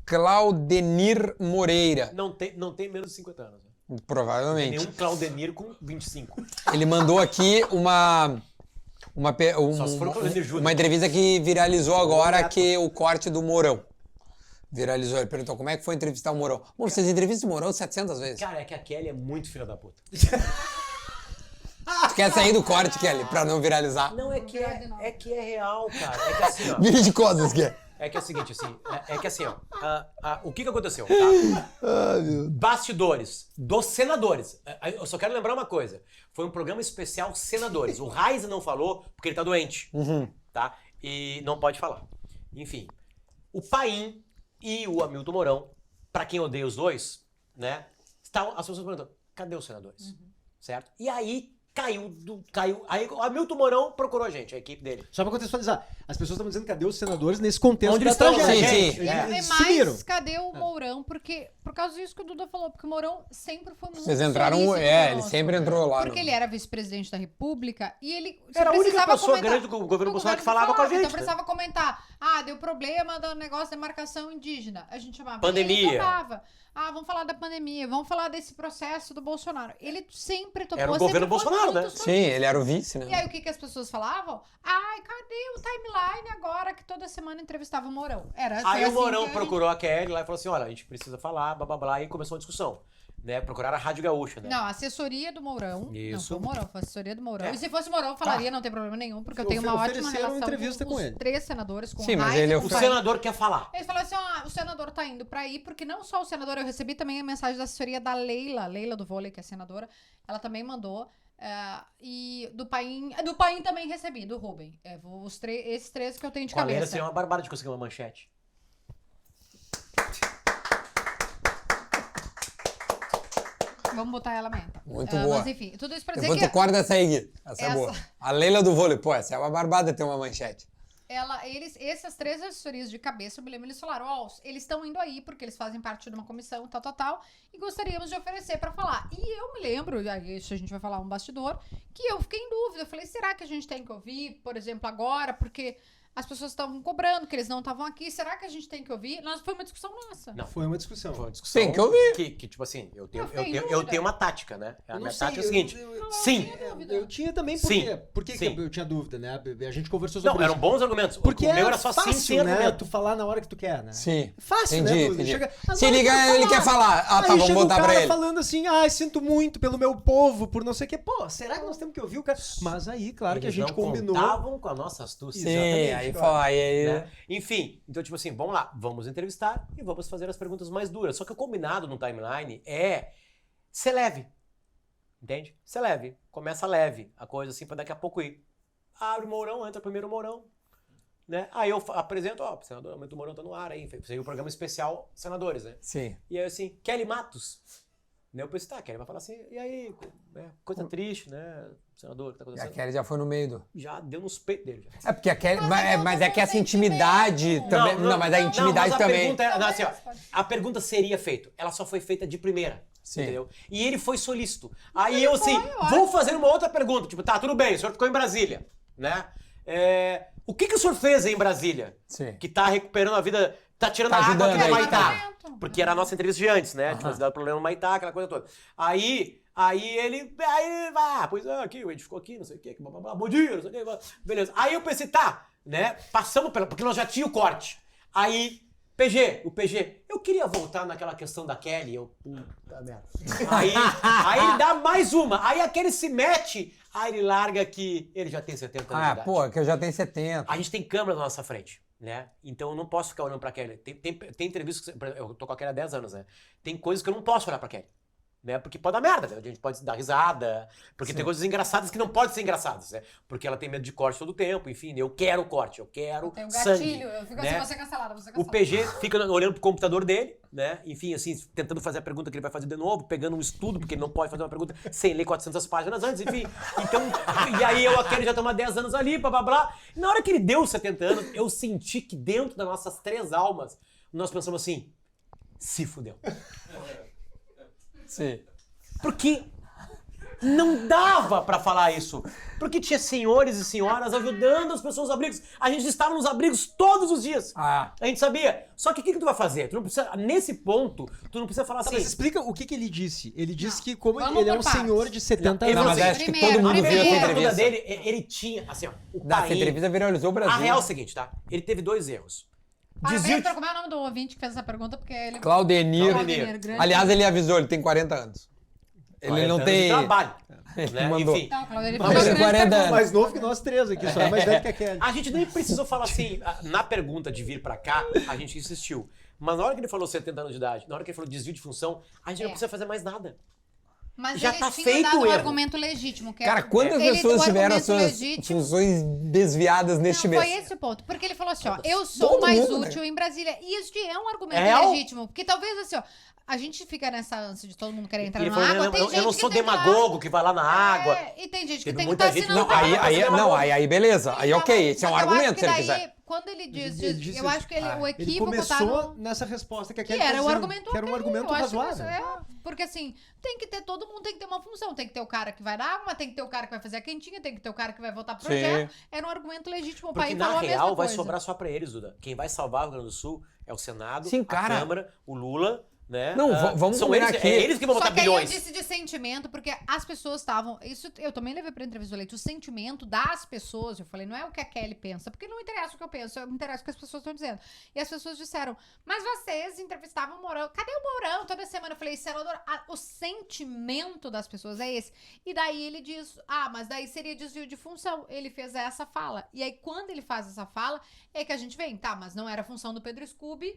Claudenir Moreira. Não tem menos de 50 anos. Né? Provavelmente. Tem nenhum Claudenir com 25. Ele mandou aqui uma entrevista que viralizou agora, que o corte do Mourão. Viralizou. Ele perguntou como é que foi entrevistar o Mourão. Bom, vocês entrevistam o Mourão 700 vezes. Cara, é que a Kelly é muito filha da puta. Tu quer sair do corte, Kelly, pra não viralizar? Não, é que é real, cara. É que assim, ó. Vídeo de costas, que é. É que é o seguinte, assim. É que assim, ó. O que aconteceu, tá? Bastidores dos senadores. Eu só quero lembrar uma coisa. Foi um programa especial senadores. O Raiz não falou porque ele tá doente. Tá? E não pode falar. Enfim. O Paim e o Hamilton Mourão, pra quem odeia os dois, né? As pessoas perguntando, cadê os senadores? Certo? E aí caiu. Aí o Hamilton Mourão procurou a gente, a equipe dele. Só pra contextualizar, as pessoas estão dizendo cadê os senadores nesse contexto Onde da eles estão, tragédia. gente? Eles Mas sumiram. cadê o Mourão? Porque, por causa disso que o Duda falou, porque o Mourão sempre foi muito Vocês entraram, solícito ele conosco. sempre entrou lá. Porque ele era vice-presidente da República e ele Era a única precisava pessoa comentar. grande do governo Bolsonaro que falava com a gente. Então né? precisava comentar. Deu problema do negócio da demarcação indígena. A gente chamava. Pandemia. Ele topava. Vamos falar da pandemia, vamos falar desse processo do Bolsonaro. Ele sempre topou. Era o governo sempre foi Bolsonaro, muito né? solícito. Sim, ele era o vice, né? E aí o que as pessoas falavam? Cadê o timeline agora que toda semana entrevistava o Mourão? Aí o Mourão que procurou a Kelly lá e falou assim, olha, a gente precisa falar, blá, blá, blá, e começou uma discussão. Né? Procuraram a Rádio Gaúcha, né? Não, a assessoria do Mourão. Isso. Não foi o Mourão, foi a assessoria do Mourão. É. E se fosse o Mourão, eu falaria, não tem problema nenhum, porque eu tenho uma ótima Ofereceram relação entrevista com os ele. 3 senadores, com Sim, o mas Reis ele e é com O o Paim. senador quer falar. Eles falaram assim, o senador tá indo pra ir, porque não só o senador, eu recebi também a mensagem da assessoria da Leila do vôlei, que é senadora, ela também mandou, e do Paim também recebi, do Rubem. Esses 3 que eu tenho de Com a Leila cabeça. seria uma barbada de conseguir uma manchete. Vamos botar ela amanhã. Muito boa. Mas enfim, tudo isso pra dizer Depois que tu corta essa aí, Gui. Essa é Essa- boa. A Leila do vôlei. Pô, essa é uma barbada ter uma manchete. essas 3 assessorias de cabeça, eu me lembro, eles falaram, eles estão indo aí porque eles fazem parte de uma comissão, tal, e gostaríamos de oferecer pra falar. E eu me lembro, isso a gente vai falar um bastidor, que eu fiquei em dúvida. Eu falei, será que a gente tem que ouvir, por exemplo, agora, porque as pessoas estavam cobrando, que eles não estavam aqui, será que a gente tem que ouvir? Foi uma discussão nossa. Não. Foi uma discussão. Foi uma discussão. Tem que ouvir. Que tipo assim, eu tenho dúvida. uma tática, né? A Eu minha não sei, tática é a seguinte. Sim. Eu tinha também, Sim. por que Sim. eu tinha dúvida, né? A gente conversou sobre Não, eram isso. bons argumentos. Porque o meu era só fácil, sim, sem né? argumento. Tu falar na hora que tu quer, né? Sim. Fácil, Entendi, né? Tu entendi. chega, Se agora liga, eu ele quero quer falar. Tá, Aí vamos chega botar o pra cara ele. falando assim, sinto muito pelo meu povo, por não sei o quê. Pô, será que nós temos que ouvir o cara? Mas aí, claro que a Eles gente não combinou. contavam com a nossa astúcia. Sim, Exatamente, aí claro. fala. Aí, Né? Enfim, então tipo assim, vamos lá, vamos entrevistar e vamos fazer as perguntas mais duras. Só que o combinado no timeline é ser leve, entende? Ser leve, começa leve a coisa assim pra daqui a pouco ir. Abre o Mourão, entra primeiro o Mourão, né? Aí eu apresento, o senador Hamilton Mourão tá no ar aí, fez um programa especial senadores, né? Sim. E aí assim, Kelly Matos. Né? Eu pensei, Kelly vai falar assim, e aí, né? Coisa triste, né? Senador, o que tá E a acontecendo? Kelly já foi no meio do... Já deu nos peitos dele. Já. É porque a Kelly... Mas Mas é é que essa sentimento. intimidade também... Não, mas a intimidade mas a também... Pergunta era, não, assim, ó, Pode. a pergunta seria feita. Ela só foi feita de primeira. Sim. Entendeu? E ele foi solícito. Aí eu assim, eu vou fazer uma outra pergunta. Tipo, tá, tudo bem, o senhor ficou em Brasília, né? O que o senhor fez aí em Brasília? Sim. Que tá recuperando a vida, tá tirando Tá a água ajudando aqui no aí, Maitá. tá. Porque era a nossa entrevista de antes, né? Tinha dado problema no Maitá, aquela coisa toda. Aí ele aqui, o Ed ficou aqui, não sei o que, blá, blá, blá, bom dia, não sei o que, beleza. Aí eu pensei, tá, né? Passamos porque nós já tinha o corte. Aí, o PG, eu queria voltar naquela questão da Kelly, puta merda. Aí ele dá mais uma, aí aquele se mete, aí ele larga que ele já tem 70 anos de idade. Pô, que eu já tenho 70. A gente tem câmera na nossa frente, né? Então eu não posso ficar olhando pra Kelly. Tem entrevistas que eu tô com a Kelly há 10 anos, né? Tem coisas que eu não posso olhar pra Kelly. Né? Porque pode dar merda, né? A gente pode dar risada, porque tem coisas engraçadas que não podem ser engraçadas, né? Porque ela tem medo de corte todo o tempo, enfim, eu quero corte, eu quero Tem um sangue. gatilho, eu fico né? assim, você cancelada, você O cancelada. PG fica olhando pro computador dele, né? Enfim, assim, tentando fazer a pergunta que ele vai fazer de novo, pegando um estudo, porque ele não pode fazer uma pergunta sem ler 400 páginas antes, enfim. Então, e aí eu aquele já toma 10 anos ali, blá blá blá. E na hora que ele deu os 70 anos, eu senti que dentro das nossas 3 almas, nós pensamos assim, se fudeu. Sim. Porque Não dava pra falar isso. Porque tinha senhores e senhoras ajudando as pessoas nos abrigos. A gente estava nos abrigos todos os dias. Ah. A gente sabia. Só que o que tu vai fazer? Tu não precisa, nesse ponto, tu não precisa falar Tá, assim. mas explica o que ele disse. Ele disse que como Vamos ele é por um partes. senhor de 70 Ele anos. Não, mas assim, acho que primeiro, todo mundo viu essa primeiro. A vida entrevista. dele, ele tinha, assim, ó, o Essa país. entrevista viralizou o Brasil. A real é o seguinte, tá? Ele teve 2 erros. Parabéns Desvio pra como é o nome do ouvinte que fez essa pergunta, porque ele... Claudenir. Claudenir. grande. Aliás, ele avisou, ele tem 40 anos. Ele 40 não anos tem... de trabalho. Ele Né? mandou. Enfim. Não, Claudio, ele Mas fez ele uma tem grande 40 pergunta. anos. Mais novo que nós três aqui, só é mais velho que a Kelly. A gente nem precisou falar assim, na pergunta de vir pra cá, a gente insistiu. Mas na hora que ele falou 70 anos de idade, na hora que ele falou desvio de função, a gente não precisa fazer mais nada. Mas Já ele tá tinha feito dado o um erro. argumento legítimo. Que Cara, quantas ele- pessoas o tiveram as argumento suas legítimo- funções desviadas neste Não, mês? foi esse o ponto. Porque ele falou assim, ó, eu sou Todo mais mundo, útil em Brasília. E isso é um argumento É, legítimo. Porque talvez assim, ó, a gente fica nessa ânsia de todo mundo querer entrar Ele na falou, água. eu, Tem eu gente não que sou tem que demagogo que vai lá na água. E tem gente que Teve tem que muita estar gente que assinando. Não, aí beleza. Aí ok, esse é um Só que eu acho argumento que se ele daí, quiser. Quando ele diz, Ele disse eu acho que o Ele equívoco tá começou no... nessa resposta que a Que Kelly tá era o dizendo, argumento que era um ok, argumento eu acho que razoável. porque assim, tem que ter, todo mundo tem que ter uma função. Tem que ter o cara que vai dar água, tem que ter o cara que vai fazer a quentinha, tem que ter o cara que vai votar pro projeto. Era um argumento legítimo. O Porque pai na falou a mesma real vai coisa. sobrar só pra eles, Duda. Quem vai salvar o Rio Grande do Sul é o Senado, Sim, a cara. Câmara, o Lula, né? Não, vamos são combinar eles, aqui. É eles que vão Só botar que aí eu bilhões. disse de sentimento, porque as pessoas estavam... Isso eu também levei pra entrevista do Leite. O sentimento das pessoas, eu falei, não é o que a Kelly pensa, porque não interessa o que eu penso, me interessa o que as pessoas estão dizendo. E as pessoas disseram, mas vocês entrevistavam o Mourão. Cadê o Mourão? Toda semana eu falei, senador, o sentimento das pessoas é esse. E daí ele diz, mas daí seria desvio de função. Ele fez essa fala. E aí quando ele faz essa fala, é que a gente vem, mas não era função do Pedro Scooby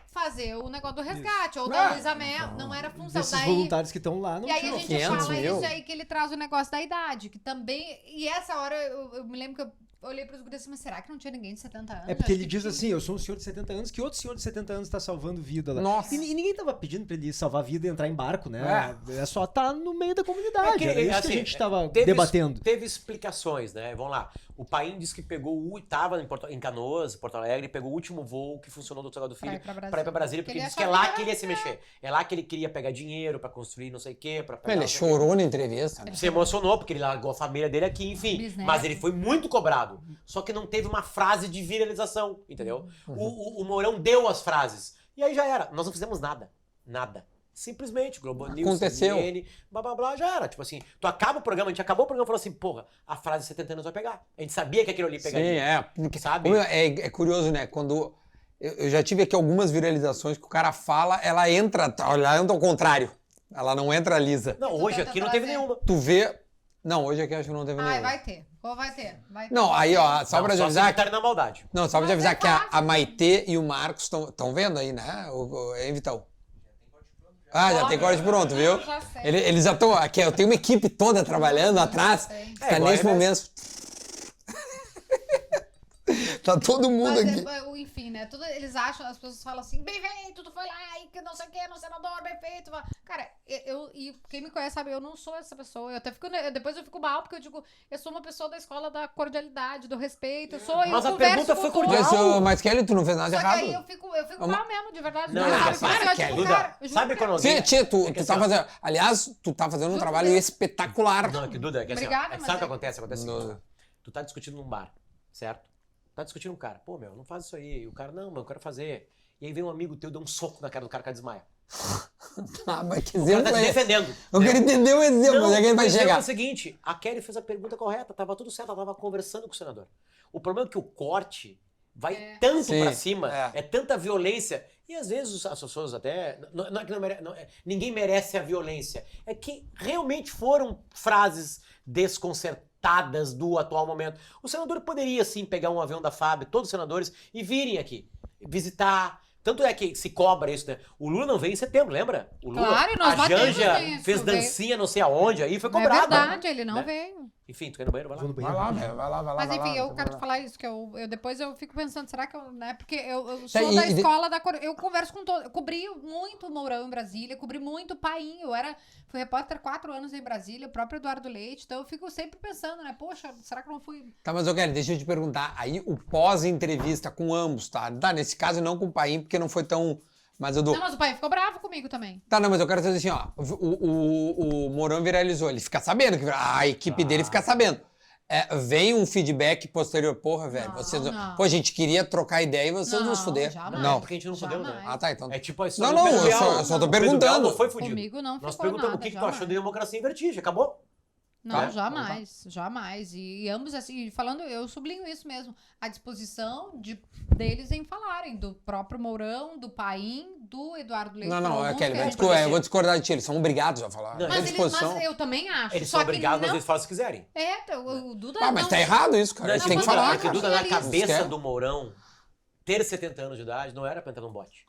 fazer o negócio do resgate, ou da Luísa Mel, não era função. Desses Daí, voluntários que estão lá, não e aí tinham a gente 500 fala mil. isso aí que ele traz o negócio da idade, que também... E essa hora eu me lembro que eu olhei pros guris assim, mas será que não tinha ninguém de 70 anos? É porque Acho ele que diz tinha. assim, eu sou um senhor de 70 anos, que outro senhor de 70 anos tá salvando vida lá. Nossa. E ninguém tava pedindo pra ele salvar vida e entrar em barco, né? É só tá no meio da comunidade. É que, Era isso que assim, a gente tava teve- debatendo. Teve explicações, né? Vamos lá. O Paim disse que pegou tava em Canoas, Porto Alegre, pegou o último voo que funcionou do Salgado Filho Pra ir pra Brasília. pra ir pra Brasília, porque Ele ele disse que é achava lá que que ele ia era- se mexer. É lá que ele queria pegar dinheiro pra construir não sei o quê. Pra pegar Ele não sei o quê. chorou na entrevista. Né? Se emocionou, porque ele largou a família dele aqui, enfim. Bisneto. Mas ele foi muito cobrado. Só que não teve uma frase de viralização, entendeu? O Mourão deu as frases. E aí já era. Nós não fizemos nada. Nada. Simplesmente, Globo News, Aconteceu. CNN, blá blá blá, já era. Tipo assim, tu acaba o programa, a gente acabou o programa e falou assim, porra, a frase de 70 anos vai pegar. A gente sabia que aquilo ali Sim, pegaria. porque, Sabe? É curioso, né? Quando eu já tive aqui algumas viralizações que o cara fala, ela entra ao contrário. Ela não entra lisa. Não, Tu hoje tenta aqui não teve trazer. nenhuma. Tu vê... Não, hoje aqui acho que não teve Ai, nenhuma. vai ter. Ou vai ter. Vai ter. Não, aí ó, só Não, pra te só avisar... cemitério na maldade. Não, só pra te Mas avisar é que a fácil. Maitê e o Marcos estão vendo aí, né? Hein, Vitão? Já tem corte pronto, viu? Já sei. Eles já estão... Aqui, eu tenho uma equipe toda trabalhando atrás. sei. Tá igual nesse a momento... Tá todo mundo Mas, aqui. enfim, né? Eles acham, as pessoas falam assim, bem feito, tu foi lá e que não sei o que, no senador, bem feito. Cara, e quem me conhece sabe, eu não sou essa pessoa. Eu até fico, depois eu fico mal, porque eu digo, eu sou uma pessoa da escola da cordialidade, do respeito. Mas a pergunta foi cordial. Mas Kelly, tu não fez nada Só que errado. aí eu fico mal mesmo, de verdade. Não, Cara, não, eu fico para, assim, ó, Kelly. tipo, Duda, cara, eu juro sabe que- quando alguém... Tia, tu É que tá assim, ó, fazendo... Aliás, tu tá fazendo um Juro trabalho por Deus. espetacular. Não, é que Duda, é que assim, ó, Obrigada, sabe mas o que é- acontece? Acontece o seguinte, No- tá? Tu tá discutindo num bar, certo? Tá discutindo com um cara, pô, meu, não faz isso aí. E o cara, não, mas eu quero fazer. E aí vem um amigo teu, dá um soco na cara do cara desmaia. Ah, mas que O cara exemplo tá te é esse? defendendo. Eu quero entender o exemplo, onde é que ele vai mas é chegar. o seguinte, a Kelly fez a pergunta correta, tava tudo certo, ela tava conversando com o senador. O problema é que o corte vai tanto Sim, pra cima, é. é tanta violência, e às vezes as pessoas até, não é que ninguém merece a violência, é que realmente foram frases desconcertadas do atual momento. O senador poderia sim pegar um avião da FAB, todos os senadores, e virem aqui, visitar. Tanto é que se cobra isso, né? O Lula não veio em setembro, lembra? O Lula, Claro, e nós a batemos Janja nisso, fez veio. dancinha não sei aonde, aí foi Não é cobrado. verdade, ele não né? veio. Enfim, tu quer ir no banheiro? Vai lá. Vou no Vai banheiro. lá, velho, vai lá. Mas vai enfim, lá, eu não quero tem te falar isso, que eu depois eu fico pensando, será que eu, né? Porque eu Tá, sou e- da e de- escola da eu converso com todo, eu cobri muito o Mourão em Brasília, cobri muito o Paim, fui repórter 4 anos em Brasília, o próprio Eduardo Leite, então eu fico sempre pensando, né? Poxa, será que eu não fui... Tá, mas eu quero, deixa eu te perguntar. Aí o pós-entrevista com ambos, tá? Tá, nesse caso não com o Paim, porque não foi tão Mas, Edu... Não, mas o pai ficou bravo comigo também. Tá, não, mas eu quero dizer assim, ó. O Mourão viralizou. Ele fica sabendo que a equipe dele fica sabendo. Vem um feedback posterior. Porra, velho. Não, Vocês... não. Pô, a gente queria trocar ideia e vocês Não, nos fuderam. jamais. Não. Porque a gente não fudeu, né? Jamais. Ah, tá, então. É tipo a história Não, do não, Pedro eu Bial. só tô O Pedro Bial perguntando. não foi fudido. Comigo não Nós ficou perguntamos nada, o que tu jamais. achou da democracia em vertigem. Acabou. Não, Tá? jamais, jamais. E ambos, assim, falando, eu sublinho isso mesmo, a disposição deles em falarem, do próprio Mourão, do Paim, do Eduardo Leite. Não, alguns Kelly, que a gente- eu vou discordar de ti. Eles são obrigados a falar. Não, Tem disposição. Mas eu também acho. Eles só são que obrigados, mas não... eles fazem se quiserem. O Duda Ah, mas não... tá errado isso, cara. Não, Eles têm que Duda, falar, porque cara. Duda, na Eles cabeça querem. do Mourão, ter 70 anos de idade não era pra entrar num bote.